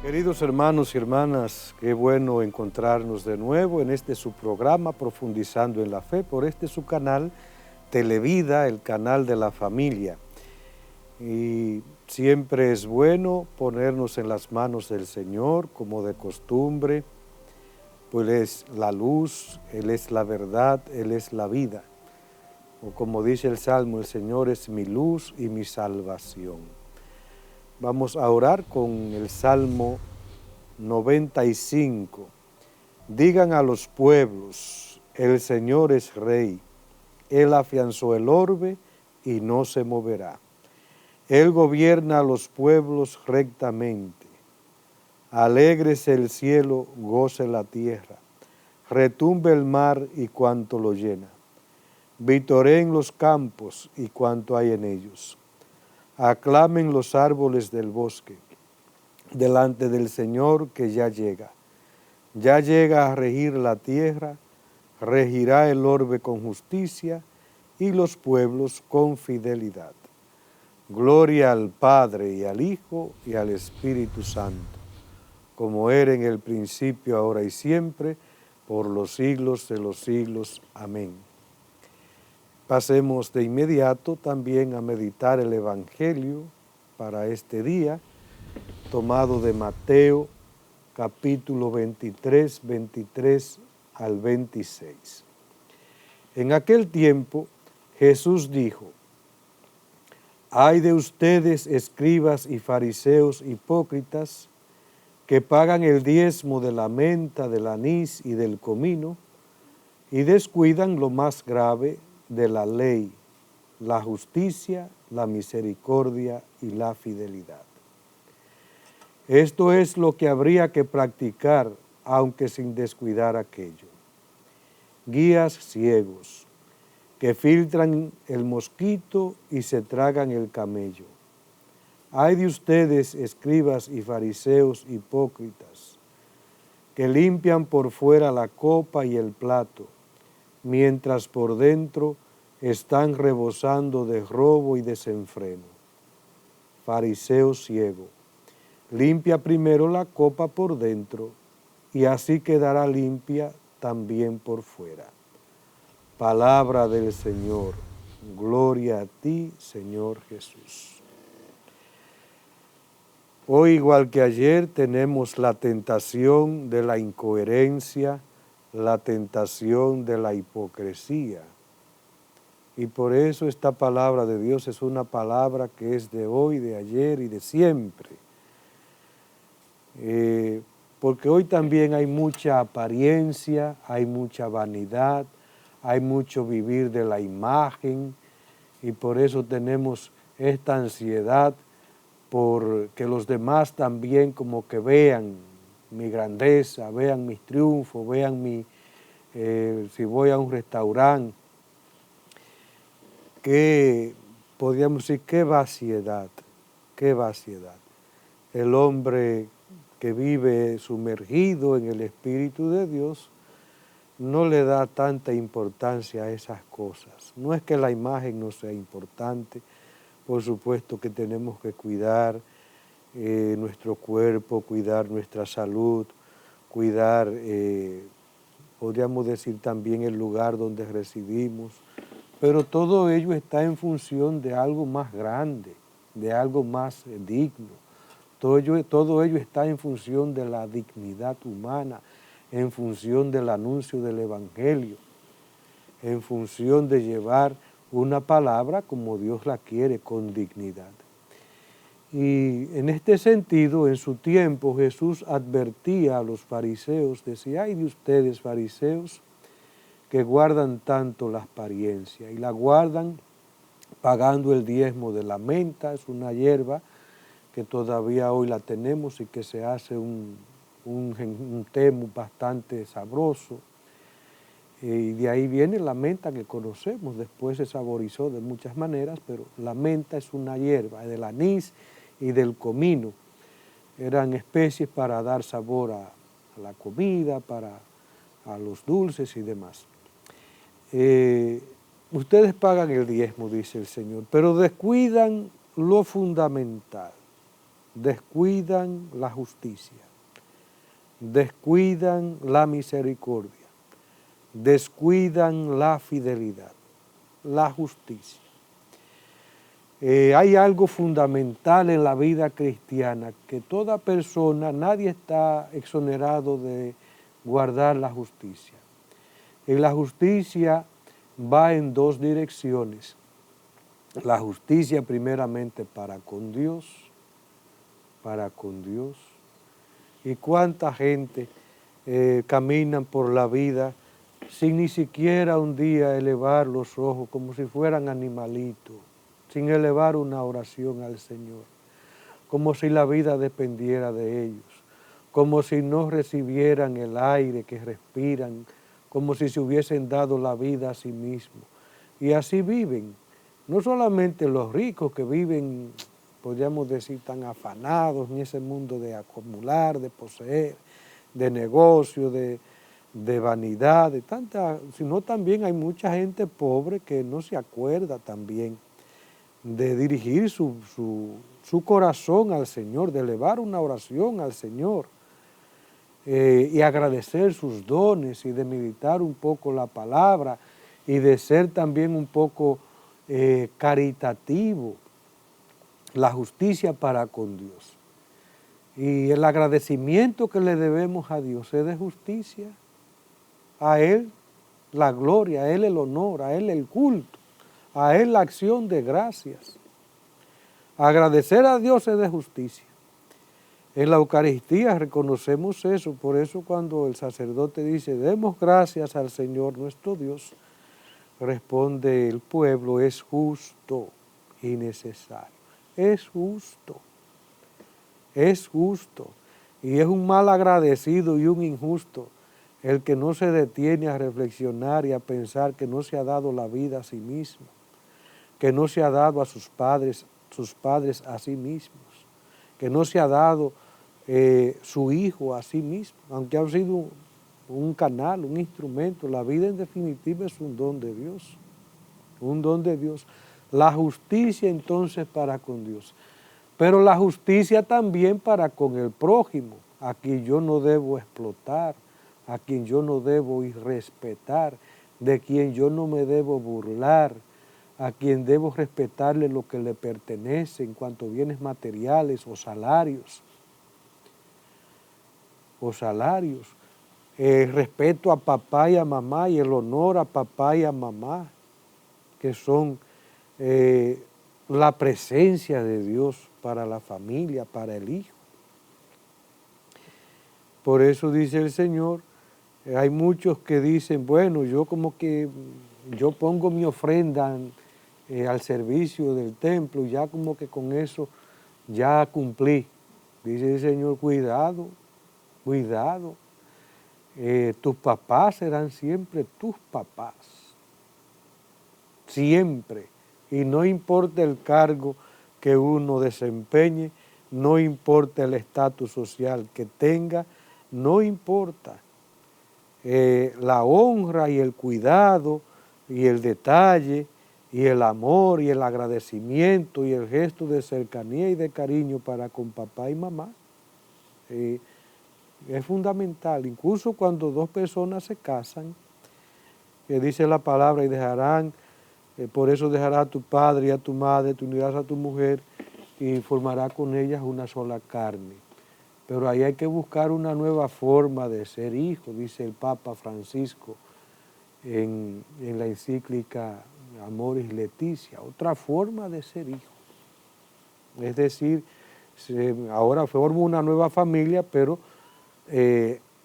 Queridos hermanos y hermanas, qué bueno encontrarnos de nuevo en este su programa Profundizando en la Fe, por este su canal Televida, el canal de la familia. Y siempre es bueno ponernos en las manos del Señor, como de costumbre, pues Él es la luz, Él es la verdad, Él es la vida. O como dice el Salmo, el Señor es mi luz y mi salvación. Vamos a orar con el Salmo 95. Digan a los pueblos, el Señor es Rey. Él afianzó el orbe y no se moverá. Él gobierna a los pueblos rectamente. Alégrese el cielo, goce la tierra. Retumbe el mar y cuanto lo llena. Vitoreen los campos y cuanto hay en ellos. Aclamen los árboles del bosque delante del Señor que ya llega. Ya llega a regir la tierra, regirá el orbe con justicia y los pueblos con fidelidad. Gloria al Padre y al Hijo y al Espíritu Santo, como era en el principio, ahora y siempre, por los siglos de los siglos. Amén. Pasemos de inmediato también a meditar el Evangelio para este día, tomado de Mateo, capítulo 23, 23 al 26. En aquel tiempo Jesús dijo: «Ay de ustedes, escribas y fariseos hipócritas, que pagan el diezmo de la menta, del anís y del comino, y descuidan lo más grave de la ley, la justicia, la misericordia y la fidelidad. Esto es lo que habría que practicar, aunque sin descuidar aquello. Guías ciegos, que filtran el mosquito y se tragan el camello. Ay de ustedes, escribas y fariseos hipócritas, que limpian por fuera la copa y el plato, mientras por dentro están rebosando de robo y desenfreno. Fariseo ciego, limpia primero la copa por dentro, y así quedará limpia también por fuera». Palabra del Señor. Gloria a ti, Señor Jesús. Hoy, igual que ayer, tenemos la tentación de la incoherencia, la tentación de la hipocresía. Y por eso esta palabra de Dios es una palabra que es de hoy, de ayer y de siempre. Porque hoy también hay mucha apariencia, hay mucha vanidad, hay mucho vivir de la imagen, y por eso tenemos esta ansiedad por que los demás también como que vean mi grandeza, vean mis triunfos, vean si voy a un restaurante, que podríamos decir, qué vaciedad, qué vaciedad. El hombre que vive sumergido en el Espíritu de Dios no le da tanta importancia a esas cosas. No es que la imagen no sea importante, por supuesto que tenemos que cuidar nuestro cuerpo, cuidar nuestra salud, cuidar, podríamos decir también el lugar donde residimos, pero todo ello está en función de algo más grande, de algo más digno. Todo ello está en función de la dignidad humana, en función del anuncio del Evangelio, en función de llevar una palabra como Dios la quiere, con dignidad. Y en este sentido, en su tiempo, Jesús advertía a los fariseos, decía: «Ay de ustedes, fariseos, que guardan tanto la apariencia, y la guardan pagando el diezmo de la menta». Es una hierba que todavía hoy la tenemos y que se hace un té bastante sabroso. Y de ahí viene la menta que conocemos, después se saborizó de muchas maneras, pero la menta es una hierba, del anís y del comino. Eran especies para dar sabor a la comida, a los dulces y demás. Ustedes pagan el diezmo, dice el Señor, pero descuidan lo fundamental. descuidan la justicia, descuidan la misericordia, descuidan la fidelidad, la justicia. Hay algo fundamental en la vida cristiana, que toda persona, nadie está exonerado de guardar la justicia. Y la justicia va en dos direcciones. La justicia primeramente para con Dios, y cuánta gente caminan por la vida sin ni siquiera un día elevar los ojos, como si fueran animalitos, sin elevar una oración al Señor, como si la vida dependiera de ellos, como si no recibieran el aire que respiran, como si se hubiesen dado la vida a sí mismos. Y así viven, no solamente los ricos que viven, podríamos decir, tan afanados en ese mundo de acumular, de poseer, de negocio, de vanidad, de tanta, sino también hay mucha gente pobre que no se acuerda también de dirigir su corazón al Señor, de elevar una oración al Señor y agradecer sus dones y de meditar un poco la palabra y de ser también un poco caritativo, la justicia para con Dios. Y el agradecimiento que le debemos a Dios es de justicia, a Él la gloria, a Él el honor, a Él el culto, a Él la acción de gracias. Agradecer a Dios es de justicia. En la Eucaristía reconocemos eso, por eso cuando el sacerdote dice, demos gracias al Señor nuestro Dios, responde el pueblo, es justo y necesario. Es justo, es justo. Y es un mal agradecido y un injusto el que no se detiene a reflexionar y a pensar que no se ha dado la vida a sí mismo, que no se ha dado a sus padres a sí mismos, que no se ha dado su hijo a sí mismo, aunque ha sido un canal, un instrumento. La vida en definitiva es un don de Dios, un don de Dios. La justicia entonces para con Dios, pero la justicia también para con el prójimo, a quien yo no debo explotar, a quien yo no debo irrespetar, de quien yo no me debo burlar, a quien debo respetarle lo que le pertenece en cuanto a bienes materiales o salarios. El respeto a papá y a mamá y el honor a papá y a mamá, que son la presencia de Dios para la familia, para el hijo. Por eso dice el Señor, hay muchos que dicen, bueno, yo como que yo pongo mi ofrenda al servicio del templo, ya como que con eso ya cumplí. Dice el Señor, cuidado, cuidado. Tus papás serán siempre tus papás, siempre, y no importa el cargo que uno desempeñe, no importa el estatus social que tenga, no importa. La honra y el cuidado y el detalle y el amor y el agradecimiento y el gesto de cercanía y de cariño para con papá y mamá es fundamental. Incluso cuando dos personas se casan, que dice la palabra, y dejarán, por eso dejará a tu padre y a tu madre, te unirás a tu mujer y formará con ellas una sola carne. Pero ahí hay que buscar una nueva forma de ser hijo, dice el Papa Francisco en la encíclica Amoris Laetitia, otra forma de ser hijo. Es decir, ahora formo una nueva familia, pero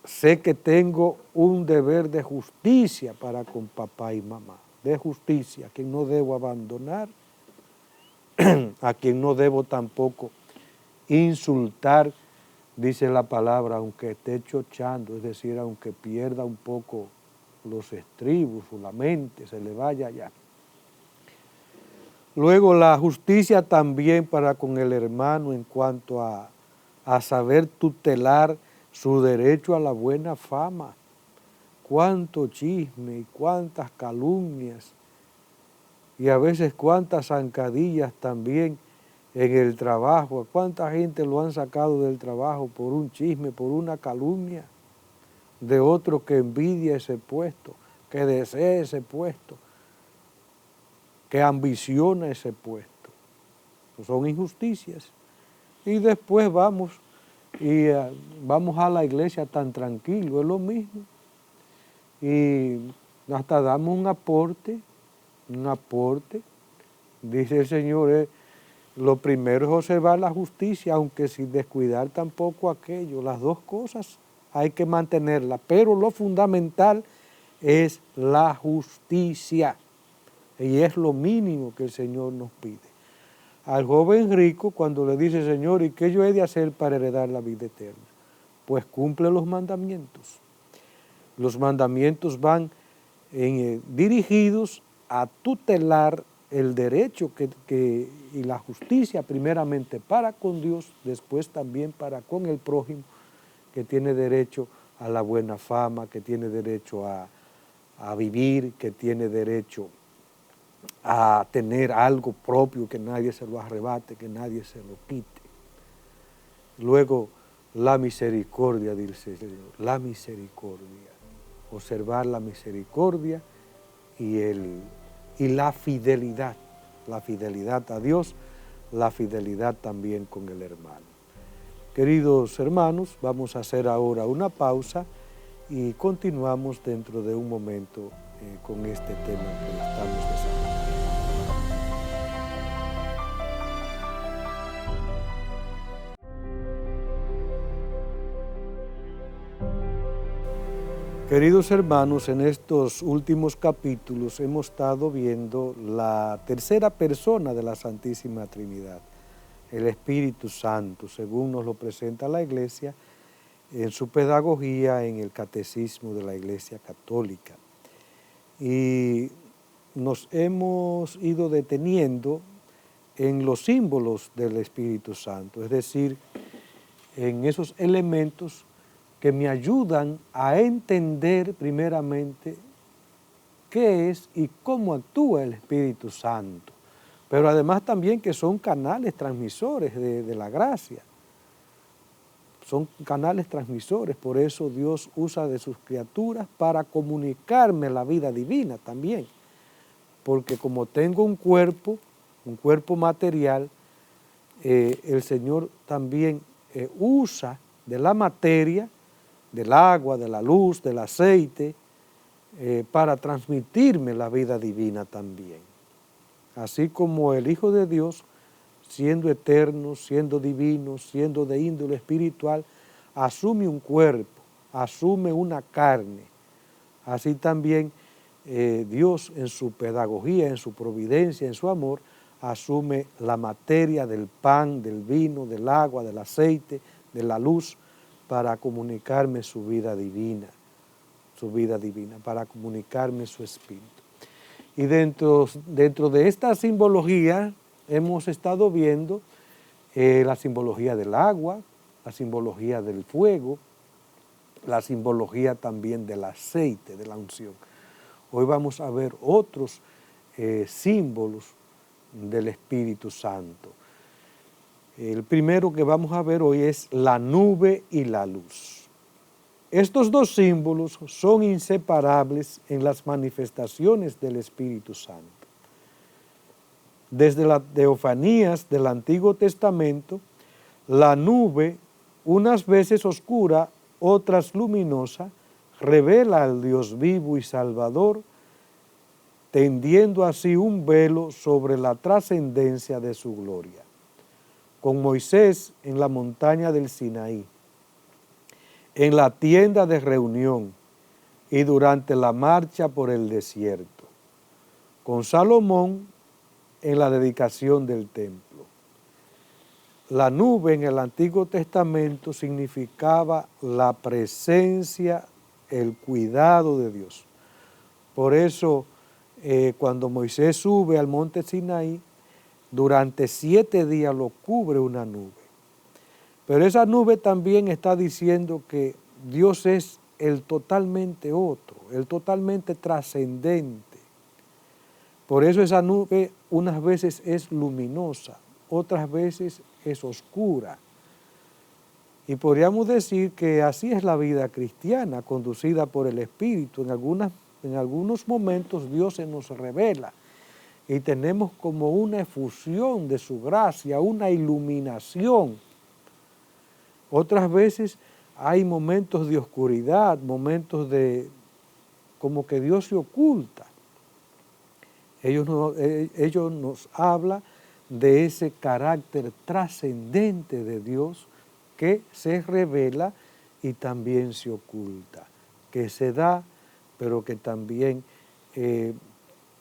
sé que tengo un deber de justicia para con papá y mamá, de justicia, a quien no debo abandonar, a quien no debo tampoco insultar, dice la palabra, aunque esté chochando, es decir, aunque pierda un poco los estribos o la mente, se le vaya ya. Luego la justicia también para con el hermano en cuanto a saber tutelar su derecho a la buena fama. Cuánto chisme y cuántas calumnias y a veces cuántas zancadillas también en el trabajo. ¿A cuánta gente lo han sacado del trabajo por un chisme, por una calumnia de otro que envidia ese puesto, que desea ese puesto, que ambiciona ese puesto? Son injusticias. Y después vamos a la iglesia tan tranquilo, es lo mismo. Y hasta damos un aporte, dice el Señor, lo primero es observar la justicia, aunque sin descuidar tampoco aquello. Las dos cosas hay que mantenerlas, pero lo fundamental es la justicia. Y es lo mínimo que el Señor nos pide. Al joven rico, cuando le dice, Señor, ¿y qué yo he de hacer para heredar la vida eterna? Pues cumple los mandamientos. Los mandamientos van dirigidos a tutelar el derecho y la justicia, primeramente para con Dios, después también para con el prójimo, que tiene derecho a la buena fama, que tiene derecho a vivir, que tiene derecho a tener algo propio, que nadie se lo arrebate, que nadie se lo quite. Luego, la misericordia, dice el Señor, la misericordia. Observar la misericordia y la fidelidad a Dios, la fidelidad también con el hermano. Queridos hermanos, vamos a hacer ahora una pausa y continuamos dentro de un momento con este tema que estamos desarrollando. Queridos hermanos, en estos últimos capítulos hemos estado viendo la tercera persona de la Santísima Trinidad, el Espíritu Santo, según nos lo presenta la Iglesia en su pedagogía en el Catecismo de la Iglesia Católica. Y nos hemos ido deteniendo en los símbolos del Espíritu Santo, es decir, en esos elementos que me ayudan a entender primeramente qué es y cómo actúa el Espíritu Santo, pero además también que son canales transmisores de la gracia, son canales transmisores, por eso Dios usa de sus criaturas para comunicarme la vida divina también, porque como tengo un cuerpo material, el Señor también usa de la materia, del agua, de la luz, del aceite, para transmitirme la vida divina también. Así como el Hijo de Dios, siendo eterno, siendo divino, siendo de índole espiritual, asume un cuerpo, asume una carne. Así también Dios en su pedagogía, en su providencia, en su amor, asume la materia del pan, del vino, del agua, del aceite, de la luz, para comunicarme su vida divina, para comunicarme su espíritu. Y dentro de esta simbología hemos estado viendo la simbología del agua, la simbología del fuego, la simbología también del aceite, de la unción. Hoy vamos a ver otros símbolos del Espíritu Santo. El primero que vamos a ver hoy es la nube y la luz. Estos dos símbolos son inseparables en las manifestaciones del Espíritu Santo. Desde las teofanías del Antiguo Testamento, la nube, unas veces oscura, otras luminosa, revela al Dios vivo y Salvador, tendiendo así un velo sobre la trascendencia de su gloria. Con Moisés en la montaña del Sinaí, en la tienda de reunión y durante la marcha por el desierto. Con Salomón en la dedicación del templo. La nube en el Antiguo Testamento significaba la presencia, el cuidado de Dios. Por eso, cuando Moisés sube al monte Sinaí, durante 7 días lo cubre una nube. Pero esa nube también está diciendo que Dios es el totalmente otro, el totalmente trascendente. Por eso esa nube unas veces es luminosa, otras veces es oscura. Y podríamos decir que así es la vida cristiana, conducida por el Espíritu. En algunos momentos Dios se nos revela y tenemos como una efusión de su gracia, una iluminación. Otras veces hay momentos de oscuridad, momentos de como que Dios se oculta. Ellos nos habla de ese carácter trascendente de Dios que se revela y también se oculta, que se da, pero que también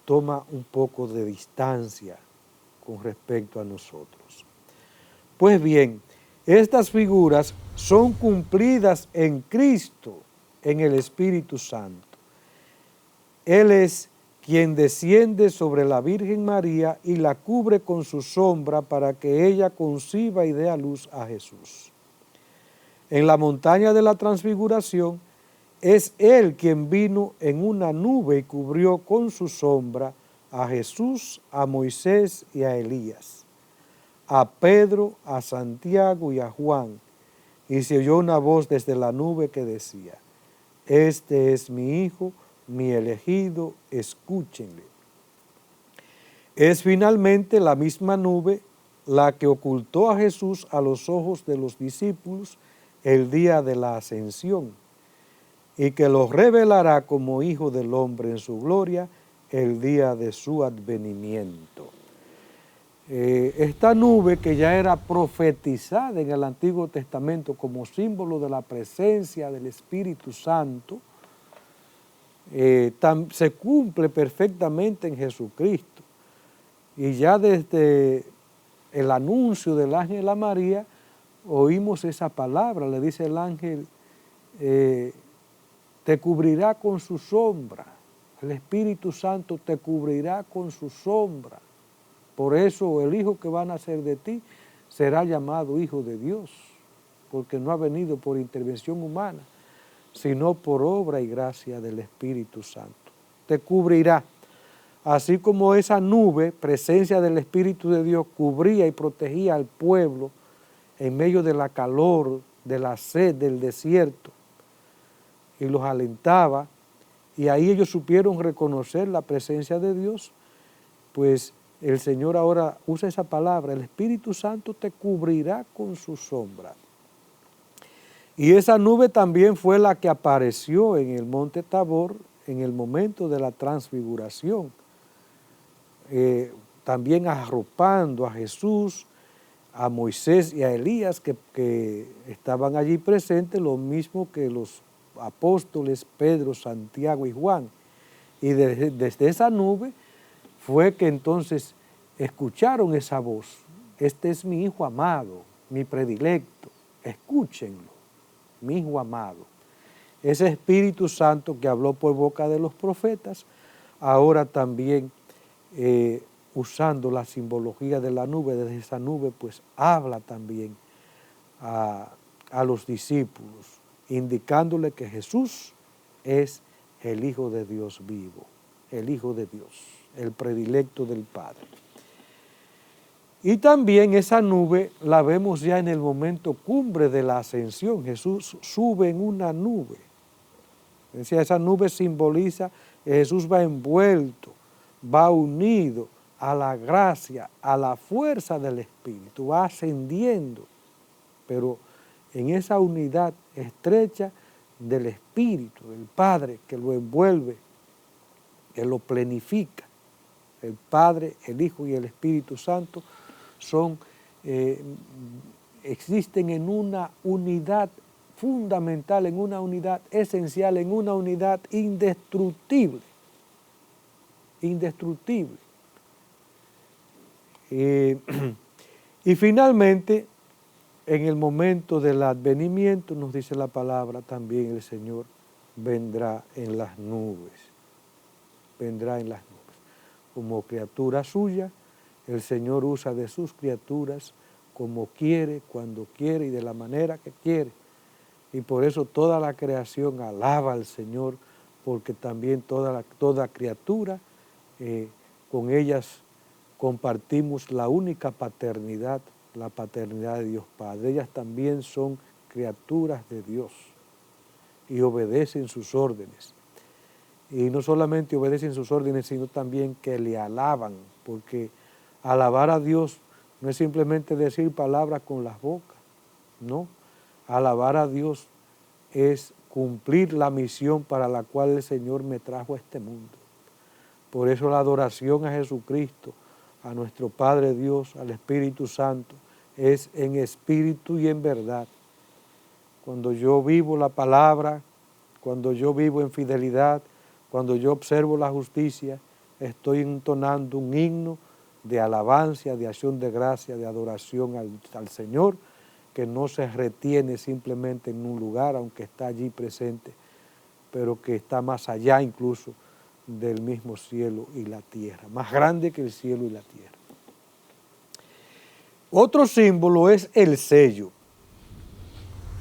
toma un poco de distancia con respecto a nosotros. Pues bien, estas figuras son cumplidas en Cristo, en el Espíritu Santo. Él es quien desciende sobre la Virgen María y la cubre con su sombra para que ella conciba y dé a luz a Jesús. En la montaña de la transfiguración, es Él quien vino en una nube y cubrió con su sombra a Jesús, a Moisés y a Elías, a Pedro, a Santiago y a Juan, y se oyó una voz desde la nube que decía: este es mi Hijo, mi elegido, escúchenle. Es finalmente la misma nube la que ocultó a Jesús a los ojos de los discípulos el día de la ascensión, y que lo revelará como Hijo del Hombre en su gloria el día de su advenimiento. Esta nube, que ya era profetizada en el Antiguo Testamento como símbolo de la presencia del Espíritu Santo, se cumple perfectamente en Jesucristo. Y ya desde el anuncio del ángel a María, oímos esa palabra, le dice el ángel, te cubrirá con su sombra, el Espíritu Santo te cubrirá con su sombra. Por eso el Hijo que va a nacer de ti será llamado Hijo de Dios, porque no ha venido por intervención humana, sino por obra y gracia del Espíritu Santo. Te cubrirá, así como esa nube, presencia del Espíritu de Dios, cubría y protegía al pueblo en medio de la calor, de la sed, del desierto, y los alentaba, y ahí ellos supieron reconocer la presencia de Dios. Pues el Señor ahora usa esa palabra: el Espíritu Santo te cubrirá con su sombra. Y esa nube también fue la que apareció en el monte Tabor en el momento de la transfiguración, también arropando a Jesús, a Moisés y a Elías, que estaban allí presentes, lo mismo que los apóstoles Pedro, Santiago y Juan. Y desde esa nube fue que entonces escucharon esa voz: este es mi Hijo amado, mi predilecto, escúchenlo, mi Hijo amado. Ese Espíritu Santo que habló por boca de los profetas, ahora también usando la simbología de la nube, desde esa nube pues habla también a los discípulos, indicándole que Jesús es el Hijo de Dios vivo, el Hijo de Dios, el predilecto del Padre. Y también esa nube la vemos ya en el momento cumbre de la ascensión. Jesús sube en una nube. Decía, esa nube simboliza que Jesús va envuelto, va unido a la gracia, a la fuerza del Espíritu, va ascendiendo, pero en esa unidad estrecha del Espíritu, del Padre, que lo envuelve, que lo plenifica. El Padre, el Hijo y el Espíritu Santo existen en una unidad fundamental, en una unidad esencial, en una unidad indestructible. Indestructible. Y finalmente, en el momento del advenimiento, nos dice la palabra, también el Señor vendrá en las nubes. Vendrá en las nubes. Como criatura suya, el Señor usa de sus criaturas como quiere, cuando quiere y de la manera que quiere. Y por eso toda la creación alaba al Señor, porque también toda criatura, con ellas compartimos la única paternidad, la paternidad de Dios Padre. Ellas también son criaturas de Dios y obedecen sus órdenes. Y no solamente obedecen sus órdenes, sino también que le alaban, porque alabar a Dios no es simplemente decir palabras con las bocas, no. Alabar a Dios es cumplir la misión para la cual el Señor me trajo a este mundo. Por eso la adoración a Jesucristo, a nuestro Padre Dios, al Espíritu Santo, es en espíritu y en verdad. Cuando yo vivo la palabra, cuando yo vivo en fidelidad, cuando yo observo la justicia, estoy entonando un himno de alabanza, de acción de gracia, de adoración al Señor, que no se retiene simplemente en un lugar, aunque está allí presente, pero que está más allá incluso del mismo cielo y la tierra, más grande que el cielo y la tierra. Otro símbolo es el sello.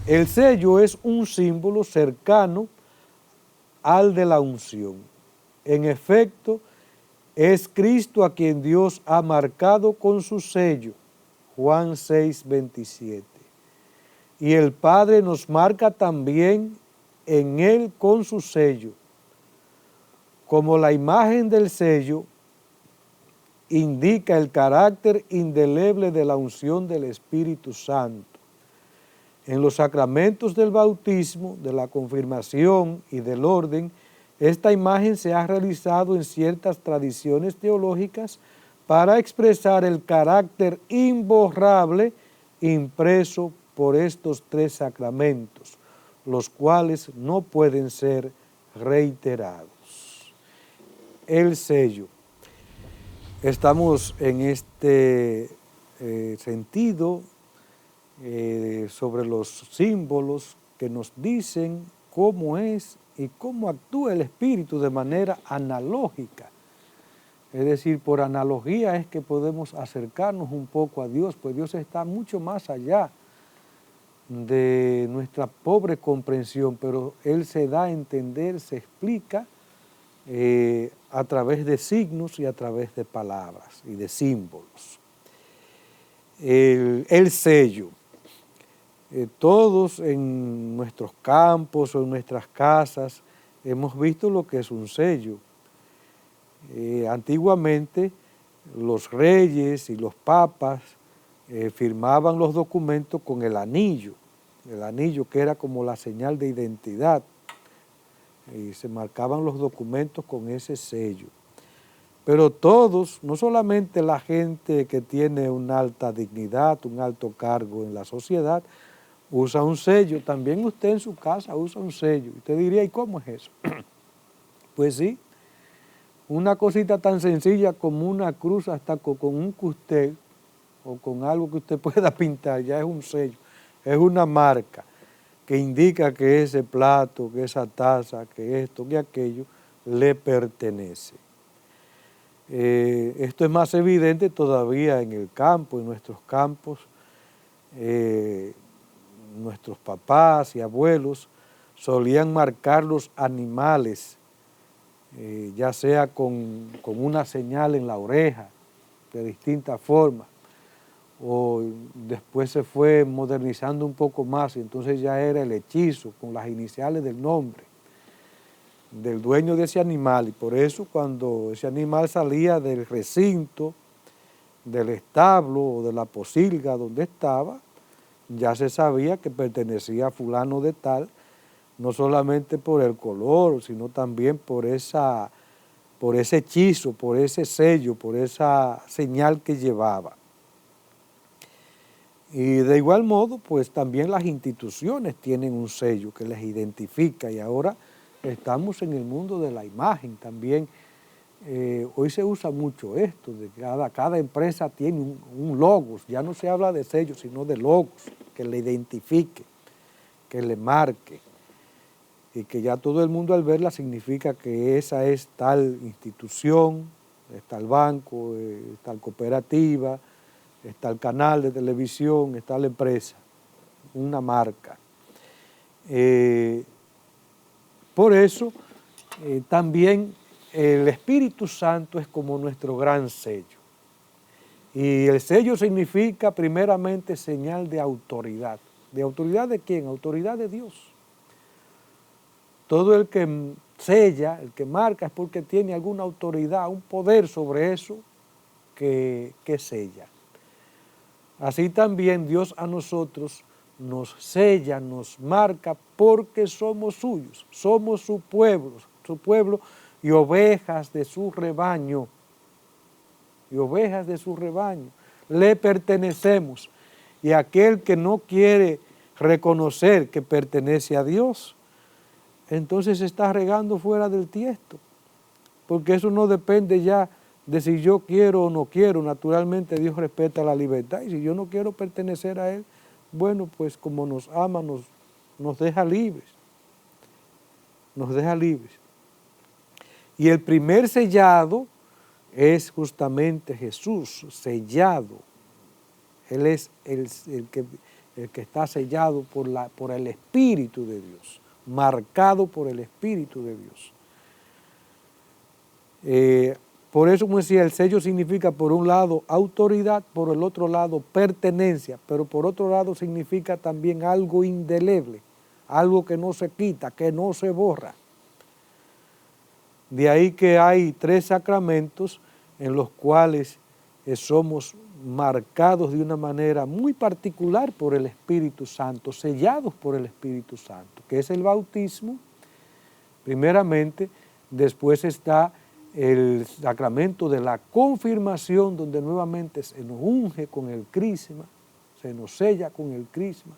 El sello es un símbolo cercano al de la unción. En efecto, es Cristo a quien Dios ha marcado con su sello, Juan 6:27. Y el Padre nos marca también en Él con su sello, como la imagen del sello indica el carácter indeleble de la unción del Espíritu Santo. En los sacramentos del bautismo, de la confirmación y del orden, esta imagen se ha realizado en ciertas tradiciones teológicas para expresar el carácter imborrable impreso por estos tres sacramentos, los cuales no pueden ser reiterados. El sello. Estamos en este sentido sobre los símbolos que nos dicen cómo es y cómo actúa el Espíritu de manera analógica. Es decir, por analogía es que podemos acercarnos un poco a Dios, pues Dios está mucho más allá de nuestra pobre comprensión, pero Él se da a entender, se explica a través de signos y a través de palabras y de símbolos. El sello. Todos en nuestros campos o en nuestras casas hemos visto lo que es un sello. Antiguamente los reyes y los papas firmaban los documentos con el anillo que era como la señal de identidad, y se marcaban los documentos con ese sello. Pero todos, no solamente la gente que tiene una alta dignidad, un alto cargo en la sociedad, usa un sello, también usted en su casa usa un sello. Usted diría, ¿y cómo es eso? Pues sí, una cosita tan sencilla como una cruz hasta con un custel o con algo que usted pueda pintar, ya es un sello, es una marca que indica que ese plato, que esa taza, que esto, que aquello, le pertenece. Esto es más evidente todavía en el campo, en nuestros campos. Nuestros papás y abuelos solían marcar los animales, ya sea con una señal en la oreja, de distintas formas, o después se fue modernizando un poco más y entonces ya era el hechizo con las iniciales del nombre del dueño de ese animal, y por eso cuando ese animal salía del recinto, del establo o de la posilga donde estaba, ya se sabía que pertenecía a fulano de tal, no solamente por el color, sino también por ese hechizo, por ese sello, por esa señal que llevaba. Y de igual modo, pues también las instituciones tienen un sello que les identifica, y ahora estamos en el mundo de la imagen también. Hoy se usa mucho esto, de cada empresa tiene un logo, ya no se habla de sellos, sino de logos, que le identifique, que le marque, y que ya todo el mundo al verla significa que esa es tal institución, es tal banco, es tal cooperativa, es tal canal de televisión, es tal empresa, una marca. Por eso también el Espíritu Santo es como nuestro gran sello. Y el sello significa primeramente señal de autoridad. ¿De autoridad de quién? Autoridad de Dios. Todo el que sella, el que marca, es porque tiene alguna autoridad, un poder sobre eso que sella. Así también Dios a nosotros nos sella, nos marca porque somos suyos, somos su pueblo y ovejas de su rebaño, le pertenecemos. Y aquel que no quiere reconocer que pertenece a Dios, entonces se está regando fuera del tiesto, porque eso no depende ya de si yo quiero o no quiero. Naturalmente Dios respeta la libertad, y si yo no quiero pertenecer a Él, bueno, pues como nos ama, nos deja libres, Y el primer sellado es justamente Jesús, sellado. Él es el que está sellado por el Espíritu de Dios, marcado por el Espíritu de Dios. Por eso, como decía, el sello significa por un lado autoridad, por el otro lado pertenencia, pero por otro lado significa también algo indeleble, algo que no se quita, que no se borra. De ahí que hay 3 sacramentos en los cuales somos marcados de una manera muy particular por el Espíritu Santo, sellados por el Espíritu Santo, que es el bautismo, primeramente. Después está el sacramento de la confirmación, donde nuevamente se nos unge con el crisma, se nos sella con el crisma,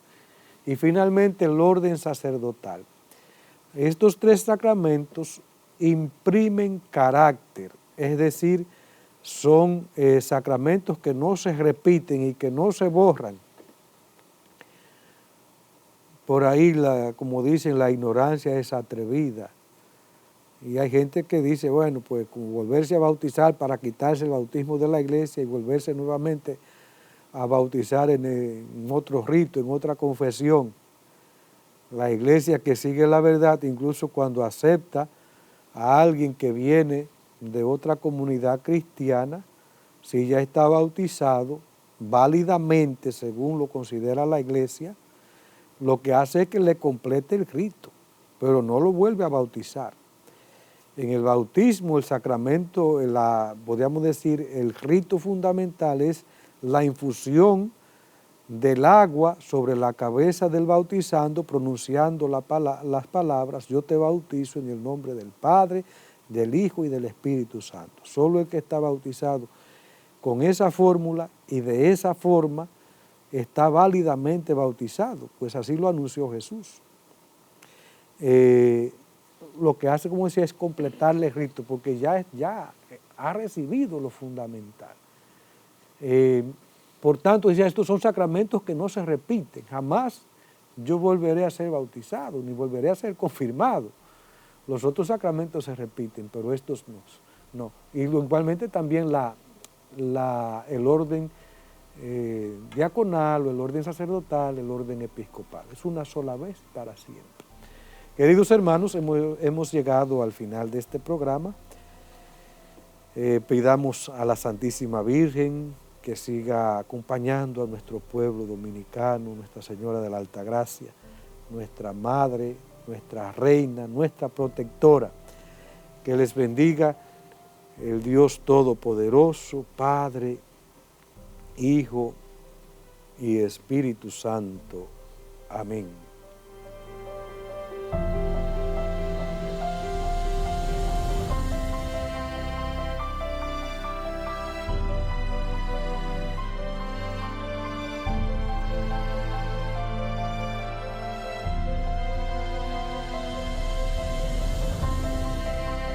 y finalmente el orden sacerdotal. Estos 3 sacramentos imprimen carácter, es decir, son sacramentos que no se repiten y que no se borran. Por ahí, como dicen, la ignorancia es atrevida. Y hay gente que dice, bueno, pues como volverse a bautizar para quitarse el bautismo de la iglesia y volverse nuevamente a bautizar en otro rito, en otra confesión. La iglesia que sigue la verdad, incluso cuando acepta a alguien que viene de otra comunidad cristiana, si ya está bautizado válidamente según lo considera la iglesia, lo que hace es que le complete el rito, pero no lo vuelve a bautizar. En el bautismo, el sacramento, podríamos decir, el rito fundamental es la infusión del agua sobre la cabeza del bautizando, pronunciando las palabras: yo te bautizo en el nombre del Padre, del Hijo y del Espíritu Santo. Solo el que está bautizado con esa fórmula y de esa forma está válidamente bautizado, pues así lo anunció Jesús. Lo que hace, como decía, es completarle el rito, porque ya ha recibido lo fundamental. Por tanto, decía, estos son sacramentos que no se repiten. Jamás yo volveré a ser bautizado, ni volveré a ser confirmado. Los otros sacramentos se repiten, pero estos no. Y igualmente también el orden diaconal, o el orden sacerdotal, el orden episcopal. Es una sola vez para siempre. Queridos hermanos, hemos llegado al final de este programa. Pidamos a la Santísima Virgen que siga acompañando a nuestro pueblo dominicano, Nuestra Señora de la Altagracia, nuestra Madre, nuestra Reina, nuestra protectora. Que les bendiga el Dios Todopoderoso, Padre, Hijo y Espíritu Santo. Amén.